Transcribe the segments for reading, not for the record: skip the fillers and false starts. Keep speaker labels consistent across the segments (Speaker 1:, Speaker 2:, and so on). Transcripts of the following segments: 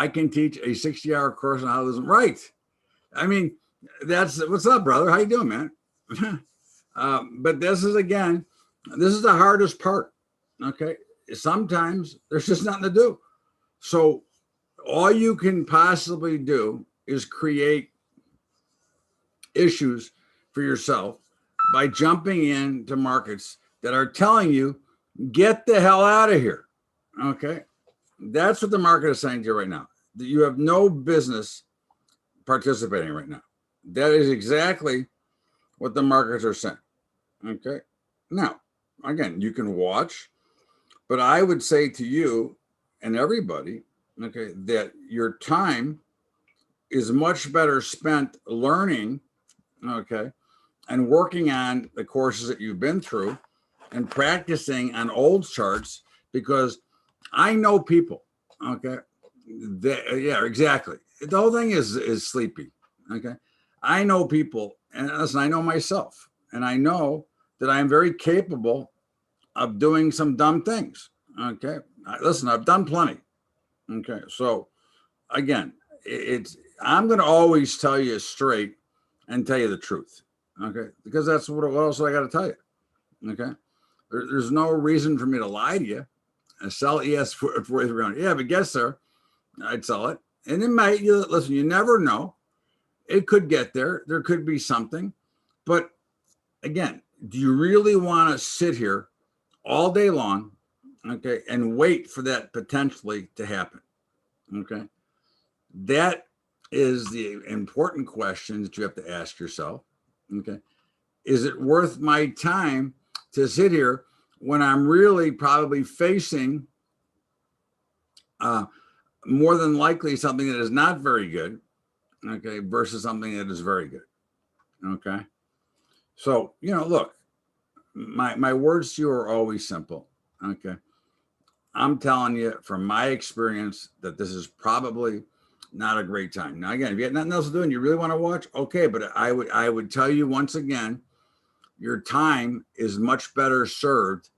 Speaker 1: I can teach a 60-hour course on how to lose them. Right. I mean, that's what's up, brother. How you doing, man? But this is the hardest part. Okay. Sometimes there's just nothing to do. So all you can possibly do is create issues for yourself by jumping into markets that are telling you, get the hell out of here. Okay. That's what the market is saying to you right now. That you have no business participating right now. That is exactly what the markets are saying. Okay. Now, again, you can watch, but I would say to you and everybody, okay, that your time is much better spent learning, okay, and working on the courses that you've been through and practicing on old charts, because I know people, okay, yeah, exactly. The whole thing is sleepy, okay. I know people, and listen, I know myself, and I know that I'm very capable of doing some dumb things, okay. Listen, I've done plenty, okay. So again, I'm going to always tell you straight and tell you the truth, okay, because that's what else I got to tell you, okay. There's no reason for me to lie to you. I sell ES for 4,300. Yeah, but guess, sir, I'd sell it. And it might, listen, you never know. It could get there. There could be something. But again, do you really want to sit here all day long, okay, and wait for that potentially to happen? Okay. That is the important question that you have to ask yourself. Okay. Is it worth my time to sit here when I'm really probably facing more than likely something that is not very good, okay, versus something that is very good, okay? So, look, my words to you are always simple, okay? I'm telling you from my experience that this is probably not a great time. Now, again, if you have nothing else to do and you really want to watch, okay, but I would tell you once again, your time is much better served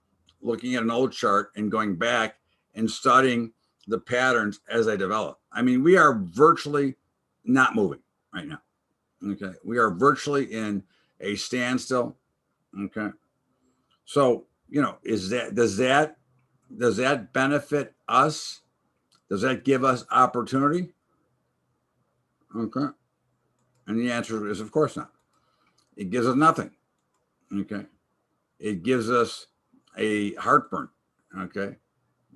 Speaker 1: looking at an old chart and going back and studying the patterns as they develop. I mean, we are virtually not moving right now. Okay. We are virtually in a standstill. Okay. So, does that benefit us? Does that give us opportunity? Okay. And the answer is, of course not. It gives us nothing. Okay. It gives us a heartburn. Okay.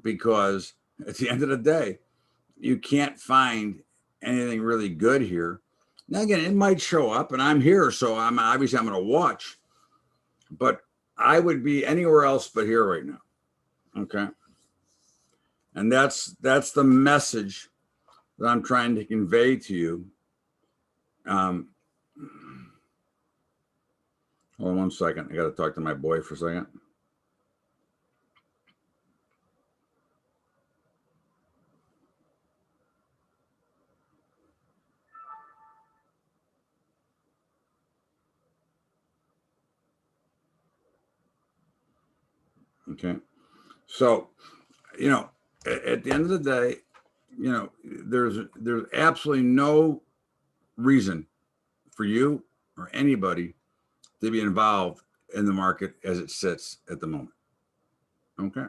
Speaker 1: Because at the end of the day, you can't find anything really good here. Now, again, it might show up, and I'm here, so I'm going to watch, but I would be anywhere else but here right now. Okay. And that's the message that I'm trying to convey to you. Hold on one second. I got to talk to my boy for a second. Okay. So, at the end of the day, there's absolutely no reason for you or anybody to be involved in the market as it sits at the moment. Okay.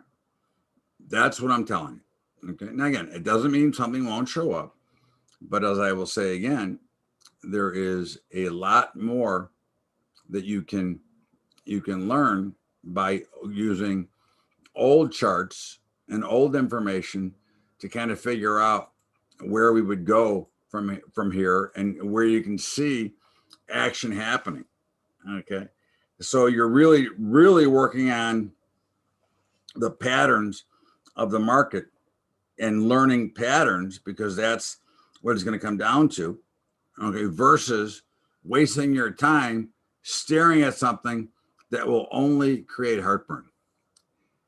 Speaker 1: That's what I'm telling you. Okay. Now, again, it doesn't mean something won't show up, but as I will say again, there is a lot more that you can learn by using old charts and old information to kind of figure out where we would go from here and where you can see action happening. Okay. So you're really, really working on the patterns of the market and learning patterns, because that's what it's going to come down to. Okay. Versus wasting your time staring at something that will only create heartburn.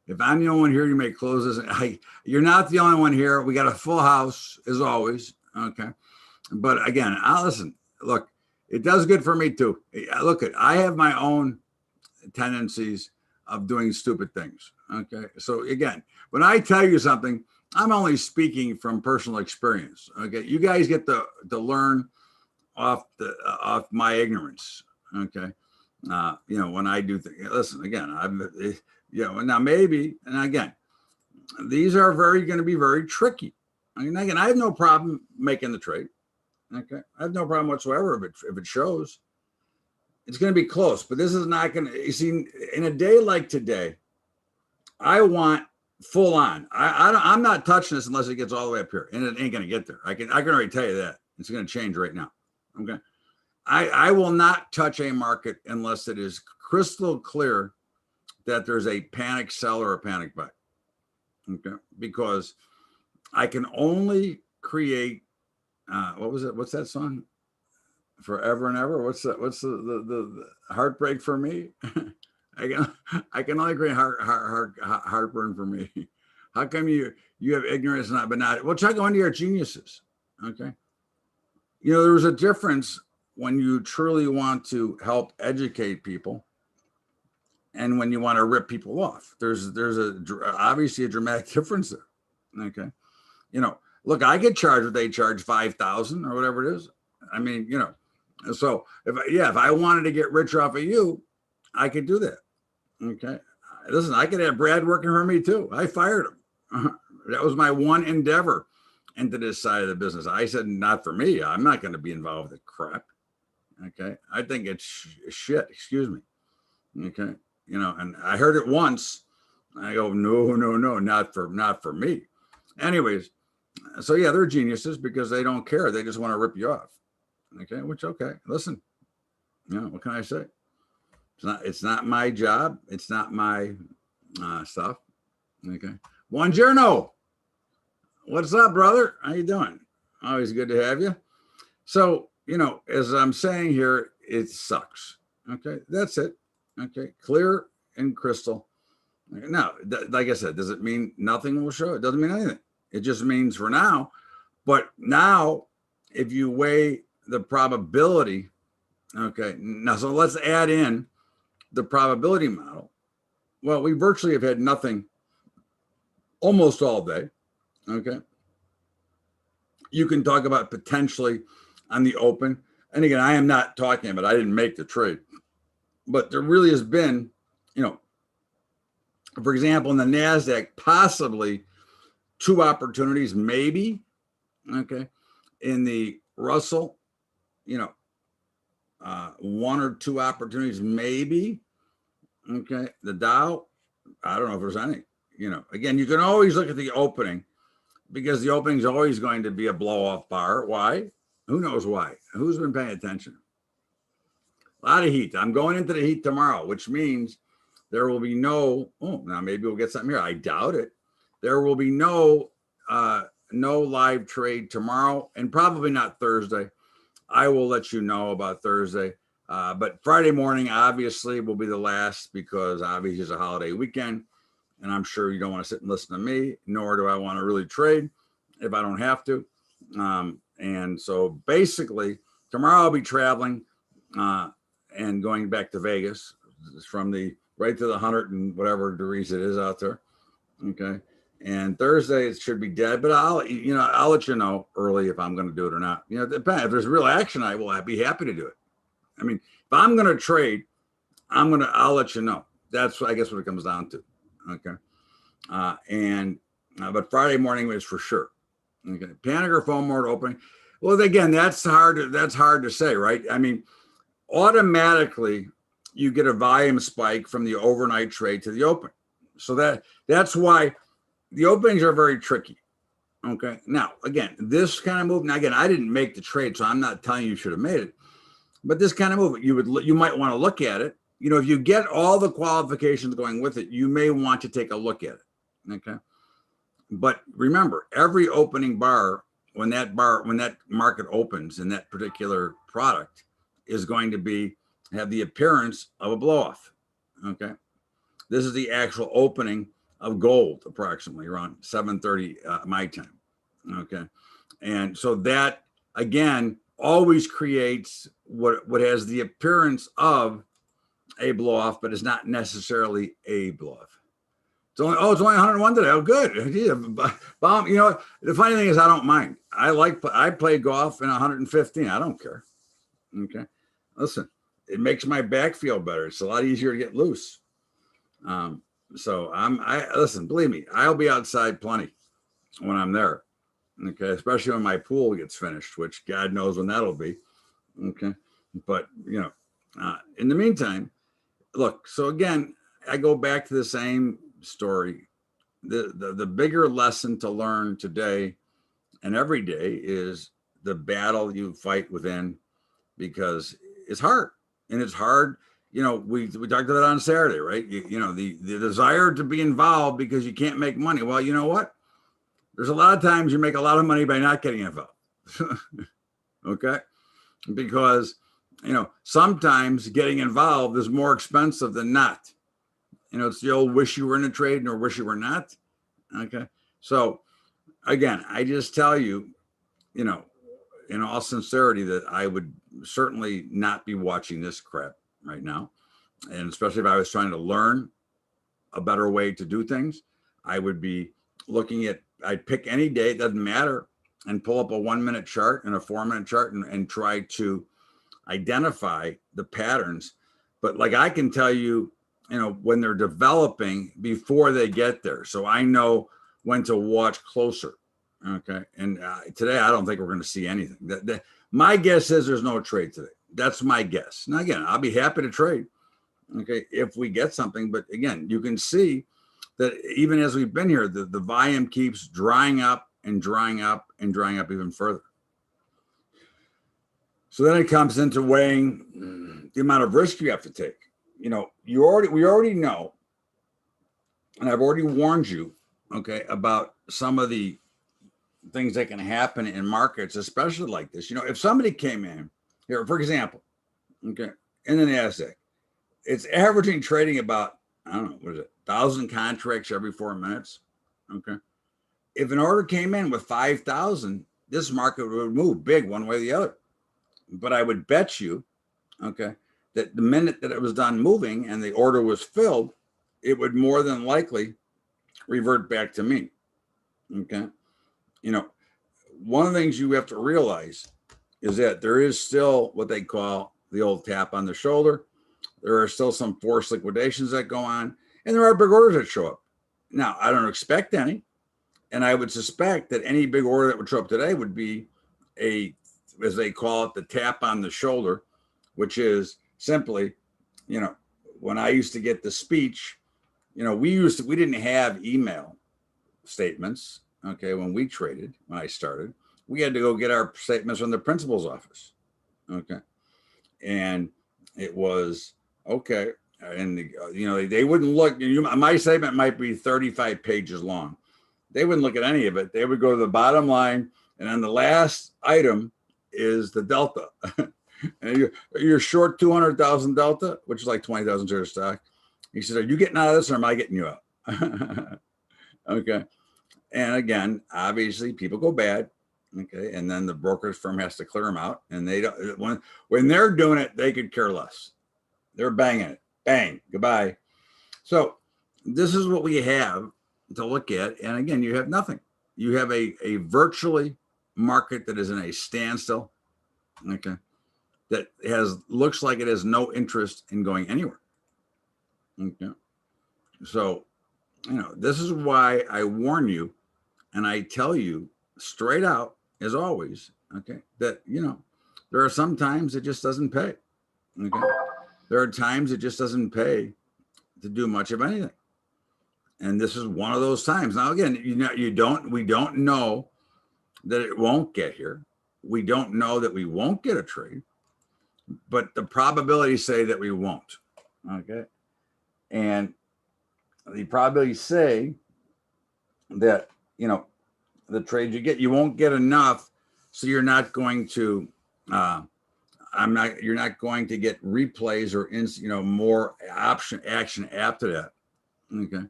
Speaker 1: If I'm the only one here, you may close this. You're not the only one here. We got a full house as always. Okay. But again, I'll listen. Look, it does good for me too. Look, I have my own tendencies of doing stupid things. Okay. So again, when I tell you something, I'm only speaking from personal experience. Okay, you guys get to learn off my ignorance. Okay, when I do things, listen again. Now maybe, and again, these are going to be very tricky. I mean, again, I have no problem making the trade. Okay, I have no problem whatsoever if it shows. It's going to be close, but this is not going to. You see, in a day like today, I want full on. I'm not touching this unless it gets all the way up here, and it ain't going to get there. I can already tell you that it's going to change right now. Okay, I will not touch a market unless it is crystal clear that there's a panic sell or a panic buy. Okay, because I can only create. What was it? What's that song? Forever and ever. What's that? What's the heartbreak for me? I can only create heartburn for me. How come you have ignorance but not? Well, check on your geniuses. Okay, there was a difference when you truly want to help educate people, and when you want to rip people off. There's obviously a dramatic difference there. Okay, look, I get charged what they charge 5,000 or whatever it is. I mean, so if I wanted to get rich off of you, I could do that. Okay. Listen, I could have Brad working for me too. I fired him. That was my one endeavor into this side of the business. I said, not for me. I'm not going to be involved with crap. Okay. I think it's shit. Excuse me. Okay. And I heard it once. I go, no, not for me. Anyways, so yeah, they're geniuses because they don't care. They just want to rip you off. Okay. Okay. Listen, what can I say? It's not my job. It's not my stuff. Okay. Buongiorno. What's up, brother? How you doing? Always good to have you. So, as I'm saying here, it sucks. Okay. That's it. Okay. Clear and crystal. Now, like I said, does it mean nothing will show? It doesn't mean anything. It just means for now. But now, if you weigh the probability, okay. Now, so let's add in the probability model. Well, we virtually have had nothing almost all day. Okay. You can talk about potentially on the open. And again, I am not talking about, I didn't make the trade, but there really has been, for example, in the NASDAQ, possibly two opportunities, maybe. Okay. In the Russell, one or two opportunities, maybe. Okay. The Dow, I don't know if there's any, again, you can always look at the opening because the opening is always going to be a blow off bar. Why? Who knows why? Who's been paying attention? A lot of heat. I'm going into the heat tomorrow, which means there will be now maybe we'll get something here. I doubt it. There will be no live trade tomorrow and probably not Thursday. I will let you know about Thursday. But Friday morning, obviously, will be the last because obviously it's a holiday weekend. And I'm sure you don't want to sit and listen to me, nor do I want to really trade if I don't have to. And so basically, tomorrow I'll be traveling and going back to Vegas from right to the 100 and whatever degrees it is out there. Okay. And Thursday it should be dead, but I'll let you know early if I'm going to do it or not. It depends. If there's real action, I will be happy to do it. I mean, if I'm going to trade, I'll let you know. That's, I guess, what it comes down to. Okay. But Friday morning is for sure. Okay. Panic or FOMO mode opening. Well, again, that's hard to say, right? I mean, automatically you get a volume spike from the overnight trade to the open. So that's why the openings are very tricky. Okay. Now, again, this kind of move, now again, I didn't make the trade, so I'm not telling you should have made it. But this kind of move, you might want to look at it. If you get all the qualifications going with it, you may want to take a look at it. Okay. But remember, every opening bar, when that market opens in that particular product, is going to have the appearance of a blow off. Okay. This is the actual opening of gold, approximately around 7:30 my time. Okay. And so that, again, always creates what has the appearance of a blow off, but is not necessarily a blow off. It's only 101 today. Oh, good. Yeah, bomb. You know what? The funny thing is, I don't mind. I play golf in 115. I don't care. Okay. Listen, it makes my back feel better. It's a lot easier to get loose. So listen, believe me, I'll be outside plenty when I'm there. Okay. Especially when my pool gets finished, which God knows when that'll be. Okay. But, in the meantime, look, so again, I go back to the same story. The bigger lesson to learn today and every day is the battle you fight within, because it's hard, and it's hard. We talked about that on Saturday, right? The desire to be involved because you can't make money. Well, you know what? There's a lot of times you make a lot of money by not getting involved. Okay. Because, sometimes getting involved is more expensive than not. It's the old wish you were in a trade or wish you were not. Okay. So again, I just tell you, in all sincerity, that I would certainly not be watching this crap right now. And especially if I was trying to learn a better way to do things, I would be I'd pick any day, it doesn't matter, and pull up a 1-minute chart and a 4-minute chart and try to identify the patterns. But like I can tell you, when they're developing before they get there. So I know when to watch closer. Okay. And today, I don't think we're going to see anything. My guess is there's no trade today. That's my guess. Now, again, I'll be happy to trade. Okay. If we get something, but again, you can see that even as we've been here, the volume keeps drying up and drying up and drying up even further. So then it comes into weighing the amount of risk you have to take. We already know, and I've already warned you, okay, about some of the things that can happen in markets, especially like this. If somebody came in here, for example, okay, in the NASDAQ, it's averaging trading about, I don't know, what is it, 1,000 contracts every 4 minutes. Okay. If an order came in with 5,000, this market would move big one way or the other. But I would bet you, okay, that the minute that it was done moving and the order was filled, it would more than likely revert back to me. Okay. One of the things you have to realize is that there is still what they call the old tap on the shoulder. There are still some forced liquidations that go on, and there are big orders that show up. Now, I don't expect any, and I would suspect that any big order that would show up today would be as they call it, the tap on the shoulder, which is simply, when I used to get the speech, we didn't have email statements. Okay. When I started, we had to go get our statements from the principal's office. Okay. And it was okay. And, they wouldn't look, my statement might be 35 pages long. They wouldn't look at any of it. They would go to the bottom line. And on the last item is the delta. And you're short 200,000 delta, which is like 20,000 shares of stock. He said, are you getting out of this or am I getting you out? Okay. And again, obviously people go bad. Okay. And then the brokerage firm has to clear them out. And they don't, when they're doing it, they could care less. They're banging it. Bang. Goodbye. So this is what we have to look at. And again, you have nothing. You have a virtually market that is in a standstill. Okay. That looks like it has no interest in going anywhere. Okay. So, this is why I warn you and I tell you straight out, as always, okay, that, there are some times it just doesn't pay. Okay. There are times it just doesn't pay to do much of anything. And this is one of those times. Now, again, we don't know that it won't get here. We don't know that we won't get a trade, but the probabilities say that we won't. Okay. And the probabilities say that, the trade you won't get enough. So you're not going to, you're not going to get replays or, more action after that. Okay.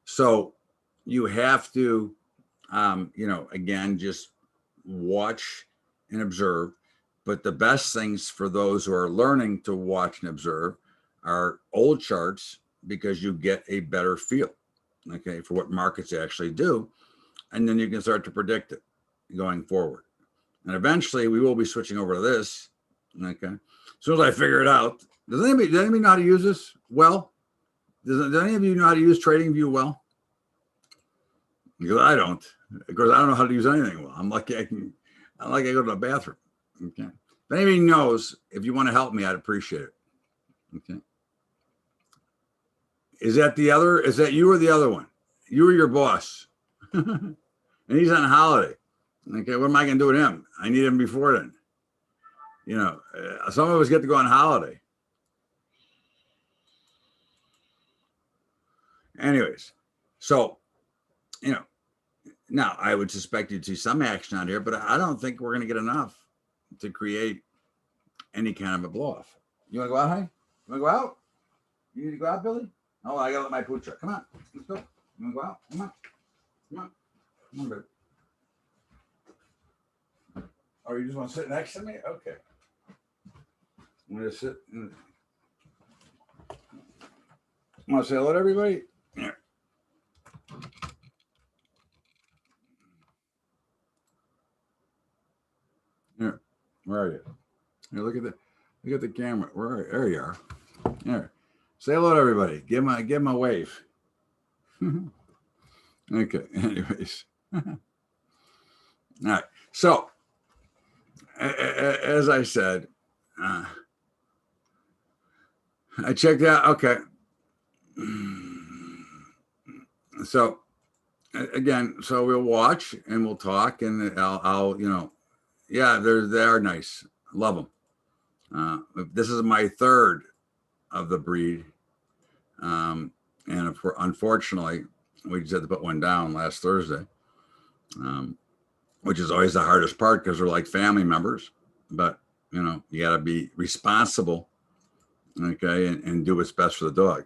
Speaker 1: So you have to, again, just watch and observe. But the best things for those who are learning to watch and observe are old charts, because you get a better feel. okay, for what markets actually do. And then you can start to predict it going forward. And eventually we will be switching over to this. Okay. As soon as I figure it out, does anybody know how to use this well? Does any of you know how to use TradingView well? Because I don't. Of course, I don't know how to use anything well. I'm lucky I go to the bathroom. Okay. If anybody knows, if you want to help me, I'd appreciate it. Okay. Is that you or the other one? You or your boss? And he's on holiday. Okay. What am I going to do with him? I need him before then. You know, some of us get to go on holiday. Anyways, so, you know, now I would suspect you'd see some action out here, but I don't think we're going to get enough to create any kind of a blow off. You want to go out, honey? You want to go out? You need to go out, Billy? Oh, I got to let my pooch out. Come on. Let's go. You want to go out? Come on. Come on. Come on, baby. Oh, you just want to sit next to me? Okay. I'm going to sit. Want to say hello to everybody? Here. Here. Where are you? Here, look at the camera. There you are. Here. Say hello to everybody. Give him a wave. Okay. Anyways. All right. So, as I said, I checked out. Okay. So, again, so we'll watch and we'll talk, and I'll yeah, they are nice. Love them. This is my third of the breed. And unfortunately, we just had to put one down last Thursday, which is always the hardest part because they're like family members. But, you got to be responsible, okay, and do what's best for the dog.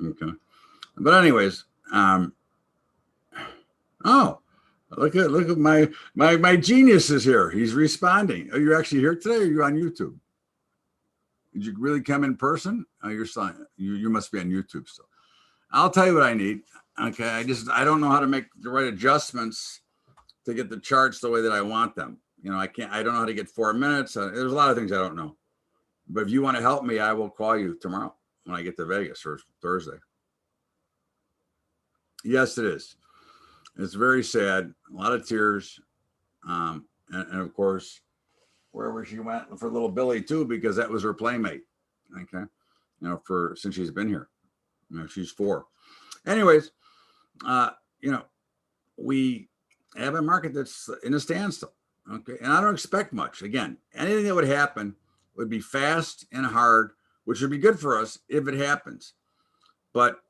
Speaker 1: Okay. But anyways, oh, look at my genius is here. He's responding. Are you actually here today, or are you on YouTube? Did you really come in person? Oh, you must be on YouTube still. I'll tell you what I need. Okay. I don't know how to make the right adjustments to get the charts the way that I want them. I don't know how to get 4 minutes. There's a lot of things I don't know. But if you want to help me, I will call you tomorrow when I get to Vegas, or Thursday. Yes, it is. It's very sad. A lot of tears. And of course, wherever she went for little Billy too, because that was her playmate. Okay. Since she's been here, she's 4. Anyways, we have a market that's in a standstill. Okay. And I don't expect much. Again, anything that would happen would be fast and hard, which would be good for us if it happens. But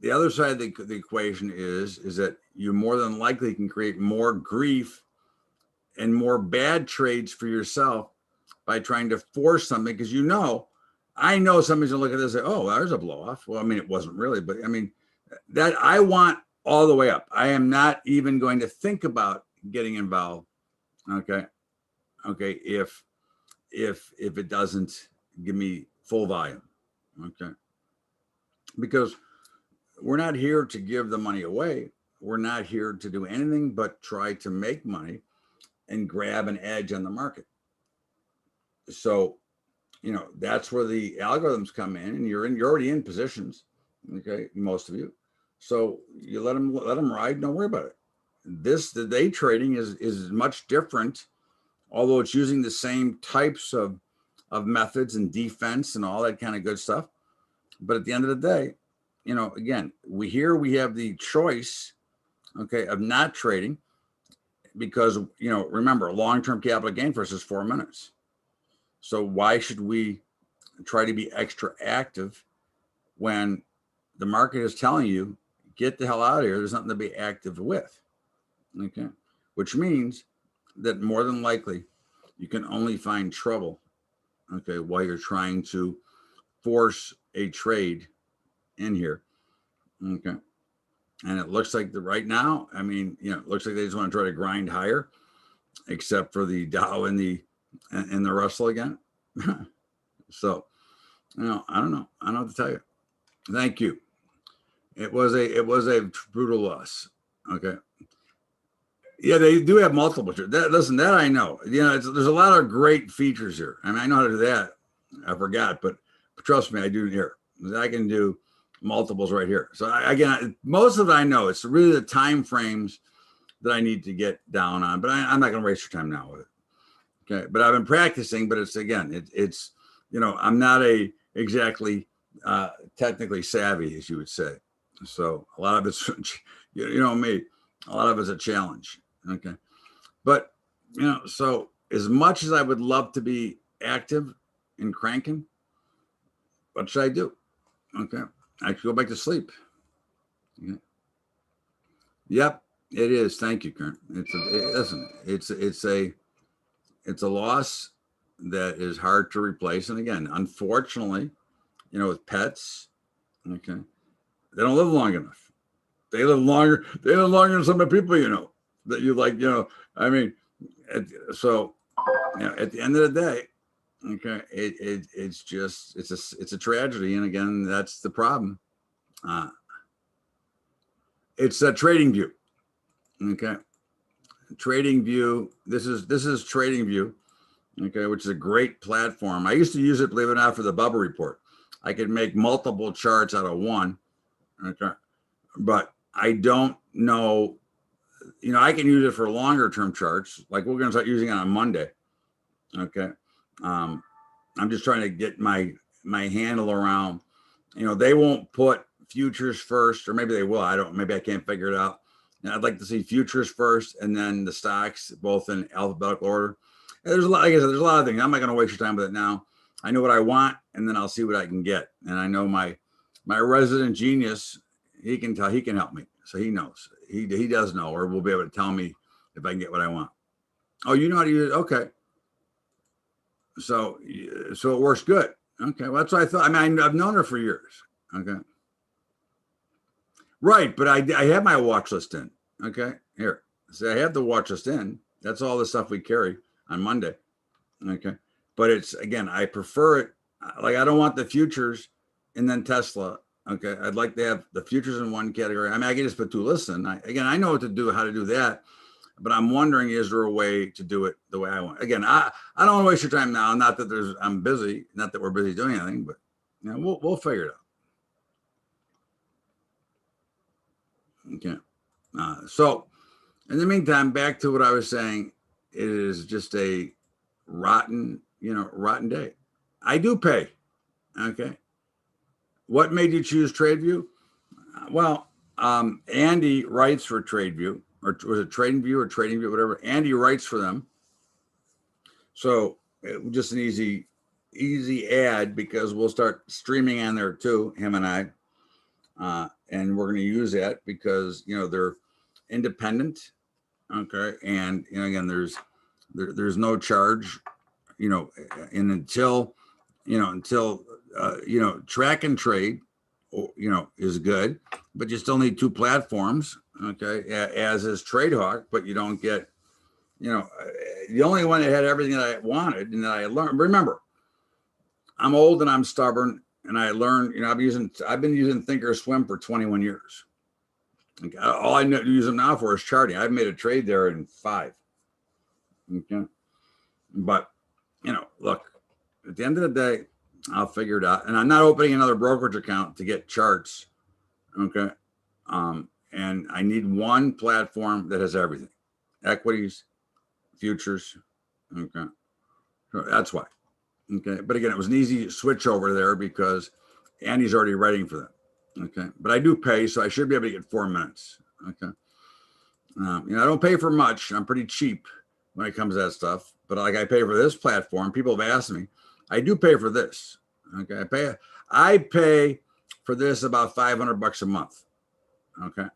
Speaker 1: the other side of the equation is that you more than likely can create more grief and more bad trades for yourself by trying to force something, because I know somebody's gonna look at this and say, oh, there's a blow off. Well, I mean, it wasn't really, but I mean, that I want all the way up. I am not even going to think about getting involved. Okay. If it doesn't give me full volume. Okay. Because we're not here to give the money away. We're not here to do anything but try to make money and grab an edge on the market. So, that's where the algorithms come in, and you're already in positions. Okay. Most of you. So you let them ride. Don't worry about it. The day trading is much different, although it's using the same types of methods and defense and all that kind of good stuff. But at the end of the day, again, we have the choice, okay, of not trading, because, remember, long-term capital gain for us is 4 minutes. So why should we try to be extra active when the market is telling you, get the hell out of here? There's nothing to be active with. Okay. Which means that more than likely you can only find trouble, okay, while you're trying to force a trade in here. Okay. And it looks like right now, I mean, it looks like they just want to try to grind higher, except for the Dow and the Russell again. So, I don't know. I don't know what to tell you. Thank you. It was a brutal loss. Okay. Yeah, they do have multiple. Listen, that I know. You know, there's a lot of great features here. I mean, I know how to do that. I forgot, but trust me, I do here. I can do multiples right here. So again, most of it I know. It's really the time frames that I need to get down on. But I'm not going to waste your time now with it. Okay, but I've been practicing. But it's again, it's you know, I'm not a exactly technically savvy, as you would say. So a lot of it's you know me. A lot of it's a challenge. Okay. But, you know, so as much as I would love to be active and cranking, what should I do? Okay. I should go back to sleep. Okay. Yep, it is. Thank you, Karen. Listen, it's a loss that is hard to replace. And again, unfortunately, you know, with pets, okay, they don't live long enough. They live longer. They live longer than some of the people you know that you like. You know, I mean, so you know, at the end of the day, okay, it's just it's a tragedy, and again, that's the problem. Uh, it's a Trading View, okay, Trading View. This is Trading View, okay, which is a great platform. I used to use it, believe it or not, for the Bubba report. I could make multiple charts out of one, okay, but I don't know. You know, I can use it for longer term charts, like we're going to start using it on Monday. Okay. Um, I'm just trying to get my handle around, you know, they won't put futures first, or maybe they will. I don't, maybe I can't figure it out. And I'd like to see futures first and then the stocks both in alphabetical order. And there's a lot, like I said, there's a lot of things. I'm not going to waste your time with it now. I know what I want, and then I'll see what I can get. And I know my resident genius, he can help me. So he knows, he does know, or will be able to tell me if I can get what I want. Oh, you know how to use it? Okay. So it works good. Okay, well, that's what I thought. I mean, I've known her for years. Okay, right, but I have my watch list in. Okay, here, so I have the watch list in. That's all the stuff we carry on Monday. Okay, but it's again, I prefer it. Like I don't want the futures and then Tesla. Okay, I'd like to have the futures in one category. I mean, I can just put two lists in. I know what to do, how to do that. But I'm wondering, is there a way to do it the way I want? Again, I don't want to waste your time now. Not that I'm busy, not that we're busy doing anything, but you know, we'll figure it out. Okay. So in the meantime, back to what I was saying, it is just a rotten day. I do pay. Okay. What made you choose TradeView? Well, Andy writes for TradeView, or was it TradingView or TradingView, whatever. Andy writes for them. So just an easy ad, because we'll start streaming on there too, him and I, and we're going to use that because you know they're independent, okay, and you know again there's no charge, you know, and until track and trade, you know, is good, but you still need two platforms, okay, as is TradeHawk, but you don't get. You know, the only one that had everything that I wanted and that I learned. Remember, I'm old and I'm stubborn, and I learned. You know, I've been using Thinkorswim for 21 years. Like, all I use them now for is charting. I've made a trade there in 5. Okay, but you know, look, at the end of the day, I'll figure it out. And I'm not opening another brokerage account to get charts. Okay, and I need one platform that has everything: equities, futures. Okay, so that's why. Okay, but again, it was an easy switch over there because Andy's already writing for them. Okay, but I do pay, so I should be able to get 4 minutes. Okay, you know, I don't pay for much. I'm pretty cheap when it comes to that stuff. But like I pay for this platform. People have asked me. I do pay for this. Okay, I pay for this about $500 a month. Okay,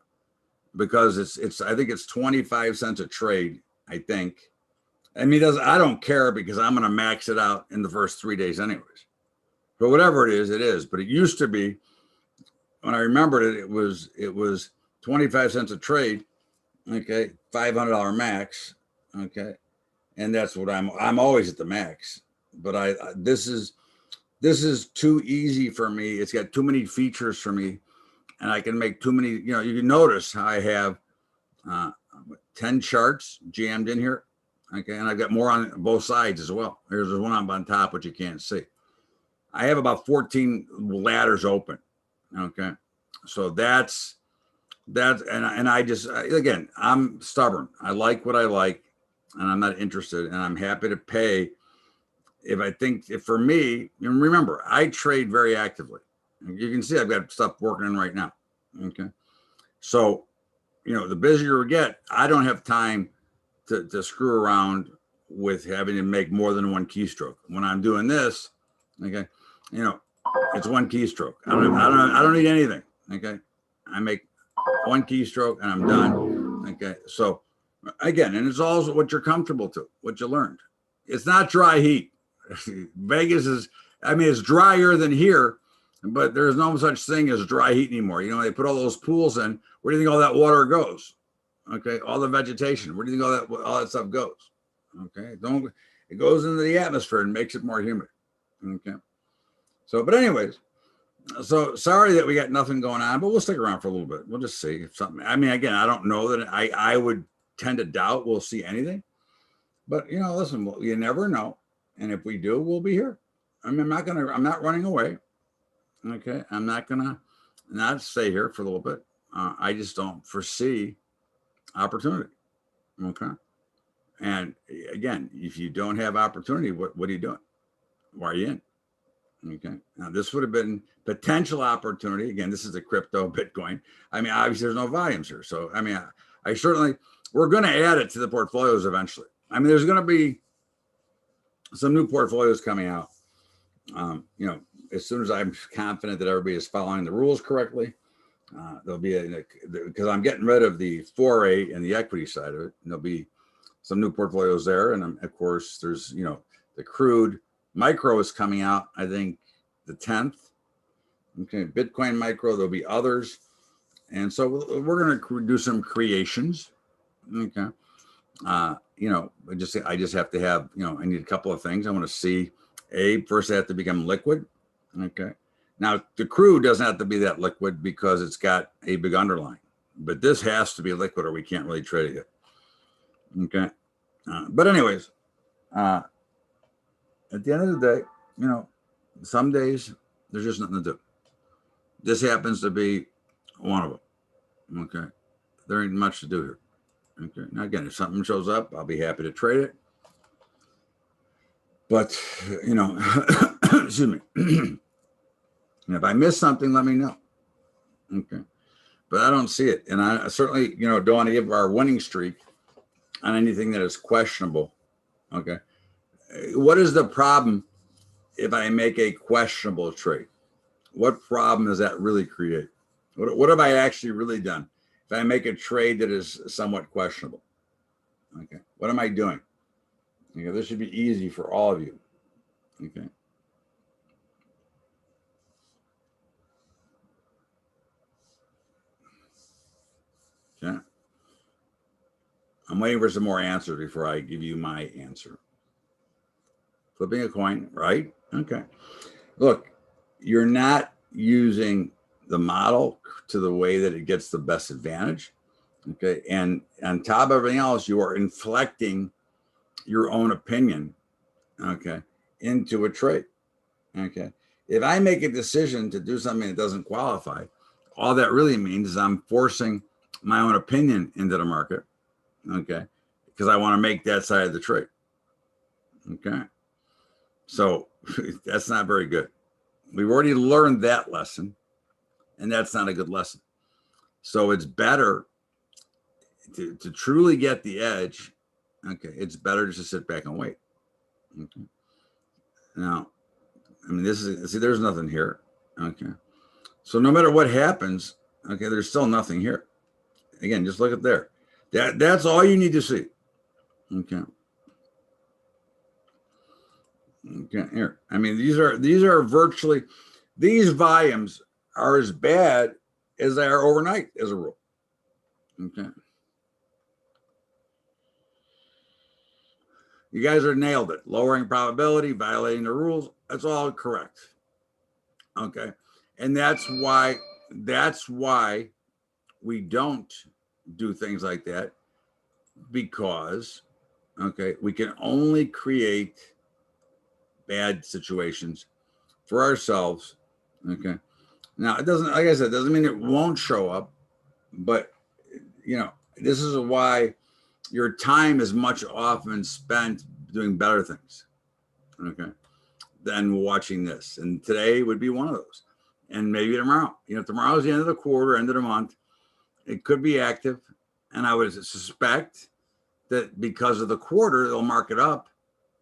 Speaker 1: because it's I think it's 25 cents a trade. I think. I mean, I don't care because I'm going to max it out in the first 3 days anyways. But whatever it is. But it used to be, when I remembered it, it was 25 cents a trade. Okay, $500 max. Okay, and that's what I'm always at the max. But this is too easy for me. It's got too many features for me, and I can make too many, you can notice how I have 10 charts jammed in here. Okay. And I've got more on both sides as well. There's one on top, which you can't see. I have about 14 ladders open. Okay. So that's, and I just, again, I'm stubborn. I like what I like, and I'm not interested, and I'm happy to pay if for me, and remember, I trade very actively. You can see I've got stuff working right now. Okay. So, the busier we get, I don't have time to screw around with having to make more than one keystroke. When I'm doing this, okay, it's one keystroke. I don't need anything. Okay. I make one keystroke and I'm done. Okay. So again, and it's also what you're comfortable to, what you learned. It's not dry heat. Vegas is, it's drier than here, but there's no such thing as dry heat anymore. They put all those pools in. Where do you think all that water goes? Okay. All the vegetation. Where do you think all that stuff goes? Okay. It goes into the atmosphere and makes it more humid. Okay. So, but anyways, so sorry that we got nothing going on, but we'll stick around for a little bit. We'll just see if something, again, I don't know that I would tend to doubt we'll see anything, but listen, you never know. And if we do, we'll be here. I'm not running away. Okay. I'm not going to not stay here for a little bit. I just don't foresee opportunity. Okay. And again, if you don't have opportunity, what are you doing? Why are you in? Okay. Now this would have been potential opportunity. Again, this is the crypto Bitcoin. Obviously there's no volumes here. So, I certainly, we're going to add it to the portfolios eventually. There's going to be some new portfolios coming out. As soon as I'm confident that everybody is following the rules correctly, there'll be because I'm getting rid of the foray and the equity side of it. And there'll be some new portfolios there. And of course there's, the crude micro is coming out, I think the 10th. Okay. Bitcoin micro, there'll be others. And so we're going to do some creations. Okay. I just have to have, I need a couple of things. I want to see first I have to become liquid. Okay. Now the crude doesn't have to be that liquid because it's got a big underlying, but this has to be liquid or we can't really trade it. Okay. But anyways, at the end of the day, some days there's just nothing to do. This happens to be one of them. Okay. There ain't much to do here. Okay. Now again, if something shows up, I'll be happy to trade it. But, excuse me. If I miss something, let me know. Okay. But I don't see it. And I certainly, don't want to give our winning streak on anything that is questionable. Okay. What is the problem if I make a questionable trade? What problem does that really create? What have I actually really done? If I make a trade that is somewhat questionable, okay, what am I doing? Okay, this should be easy for all of you. Okay. Okay. I'm waiting for some more answers before I give you my answer. Flipping a coin, right? Okay. Look, you're not using the model to the way that it gets the best advantage. Okay. And on top of everything else, you are inflecting your own opinion, okay, into a trade. Okay. If I make a decision to do something that doesn't qualify, all that really means is I'm forcing my own opinion into the market. Okay. Because I want to make that side of the trade. Okay. So that's not very good. We've already learned that lesson, and that's not a good lesson. So it's better to truly get the edge. Okay. It's better just to sit back and wait. Okay. Now, there's nothing here. Okay. So no matter what happens, okay, there's still nothing here. Again, just look at there. That's all you need to see. Okay. Okay. Here. These are virtually, these volumes are as bad as they are overnight as a rule. Okay. You guys are nailed it. Lowering probability, violating the rules. That's all correct. Okay. And that's why that's why we don't do things like that, because, okay, we can only create bad situations for ourselves. Okay. Now, it doesn't, like I said, it doesn't mean it won't show up, but, this is why your time is much often spent doing better things, okay, than watching this. And today would be one of those. And maybe tomorrow, tomorrow's the end of the quarter, end of the month. It could be active. And I would suspect that because of the quarter, they'll mark it up.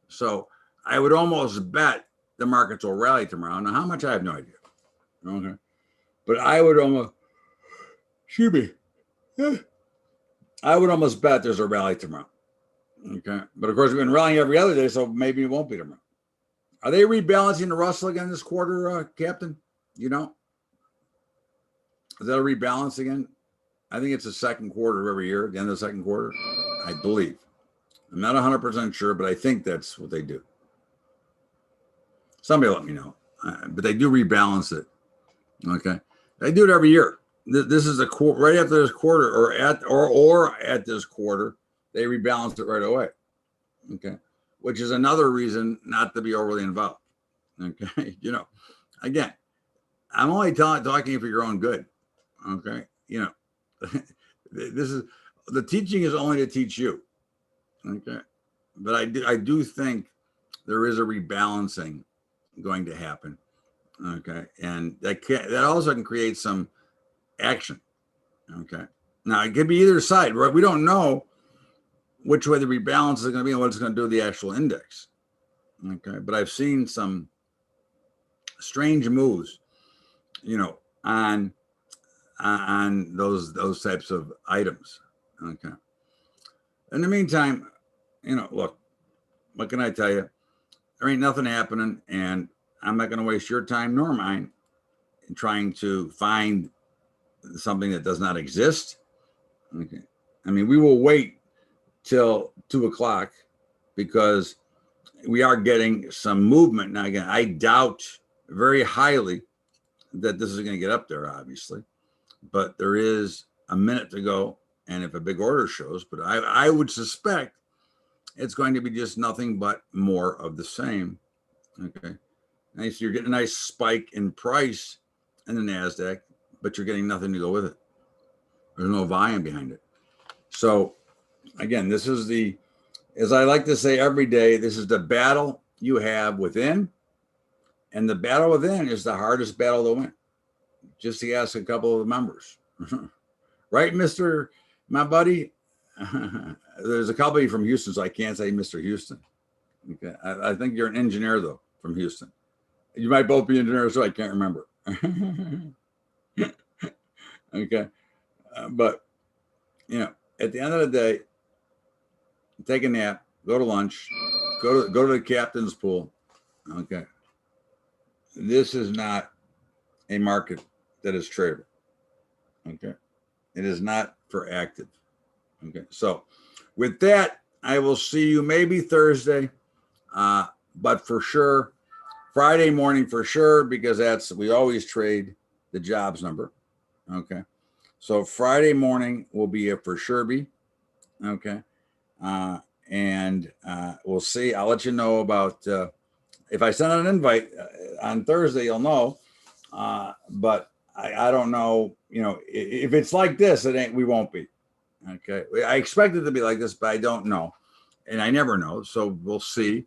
Speaker 1: So I would almost bet the markets will rally tomorrow. Now, how much? I have no idea. Okay. But I would almost, excuse me, I would almost bet there's a rally tomorrow. Okay. But of course, we've been rallying every other day, so maybe it won't be tomorrow. Are they rebalancing the Russell again this quarter, Captain? Is that a rebalance again? I think it's the second quarter of every year, the end of the second quarter, I believe. I'm not 100% sure, but I think that's what they do. Somebody let me know. But they do rebalance it. Okay. They do it every year. This is right after this quarter, or at this quarter, they rebalance it right away. Okay. Which is another reason not to be overly involved. Okay. Again, I'm only talking for your own good. Okay. This is, the teaching is only to teach you. Okay. But I do think there is a rebalancing going to happen. Okay. And that also can create some action. Okay. Now it could be either side, right? We don't know which way the rebalance is going to be and what it's going to do to the actual index. Okay. But I've seen some strange moves, on those types of items. Okay. In the meantime, look, what can I tell you? There ain't nothing happening, and I'm not going to waste your time nor mine in trying to find something that does not exist. Okay. I mean, we will wait till 2:00 because we are getting some movement. Now, again, I doubt very highly that this is going to get up there, obviously, but there is a minute to go. And if a big order shows, but I would suspect it's going to be just nothing but more of the same. Okay. Nice. You're getting a nice spike in price in the NASDAQ, but you're getting nothing to go with it. There's no volume behind it. So again, this is as I like to say every day, this is the battle you have within. And the battle within is the hardest battle to win. Just to ask a couple of the members. Right, my buddy? There's a couple of you from Houston, so I can't say Mr. Houston. Okay. I think you're an engineer, though, from Houston. You might both be engineers, so I can't remember. Okay. But, at the end of the day, take a nap, go to lunch, go to the captain's pool. Okay. This is not a market that is tradable. Okay. It is not for active. Okay. So with that, I will see you maybe Thursday, but for sure, Friday morning for sure, because we always trade the jobs number. Okay. So Friday morning will be a for sure be. Okay. And we'll see. I'll let you know about, if I send out an invite on Thursday, you'll know. But I don't know, if it's like this, we won't be. Okay. I expect it to be like this, but I don't know. And I never know. So we'll see.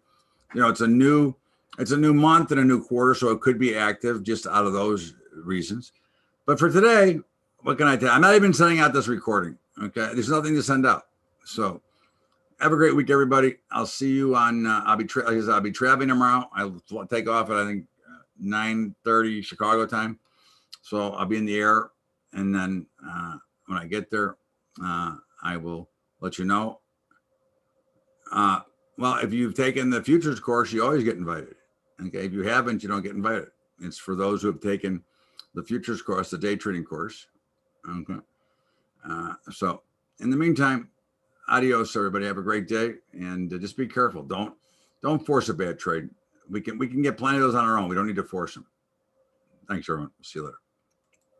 Speaker 1: It's a new month and a new quarter, so it could be active just out of those reasons. But for today, what can I tell you? I'm not even sending out this recording. Okay. There's nothing to send out. So have a great week, everybody. I'll see you on, I'll be traveling tomorrow. I'll take off at, I think, 9:30 Chicago time. So I'll be in the air. And then when I get there, I will let you know. Well, if you've taken the futures course, you always get invited. Okay. If you haven't, you don't get invited. It's for those who have taken the futures course, the day trading course. Okay. So in the meantime, adios, everybody. Have a great day, and just be careful. Don't force a bad trade. We can get plenty of those on our own. We don't need to force them. Thanks, everyone. We'll see you later.